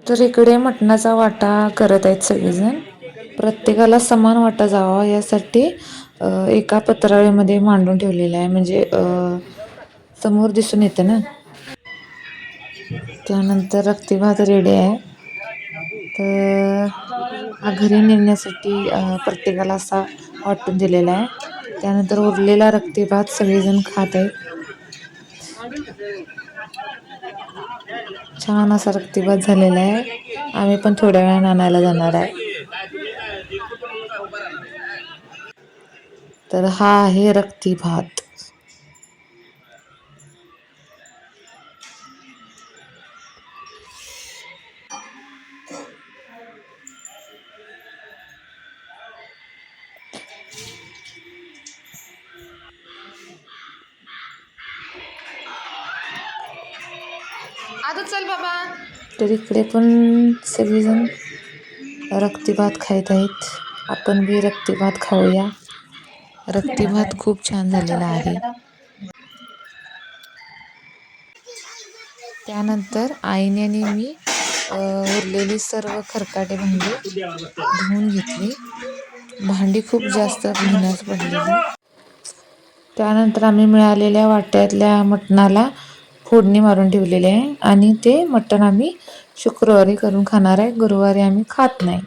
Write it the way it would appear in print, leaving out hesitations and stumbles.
तर इकडे मटणाचा वाटा करत आहेत सगळेजण. प्रत्येकाला समान वाटा जावा यासाठी एका पत्रावळीमध्ये मांडून ठेवलेला आहे, म्हणजे समोर दिसून येतं ना. त्यानंतर रक्ती भात रेडी आहे. तर हा घरी नेण्यासाठी प्रत्येकाला असा वाटून दिलेला आहे. त्यानंतर उरलेला रक्ती भात सगळेजण खात आहेत. छान असा रक्ती भात झालेला आहे. आम्ही पण थोड्या वेळाने आणायला जाणार आहे. तर हा आहे रक्ती भात. आता चल बाबा. तर इकडे पण सगळेजण रक्ती भात खात आहेत. आपण बी रक्ती भात खाऊया. रक्ती भात खूप छान झालेला आहे. त्यानंतर आईने आणि मी उरलेली सर्व खरकाटे भांडी धुवून घेतली. भांडी खूप जास्त धुण्यास पडलेली. त्यानंतर आम्ही मिळालेल्या वाट्यातल्या मटणाला फोडणी मारून ठेवलेली आहे आणि ते मटण आम्ही शुक्रवारी करून खाणार आहे. गुरुवारी आम्ही खात नाही.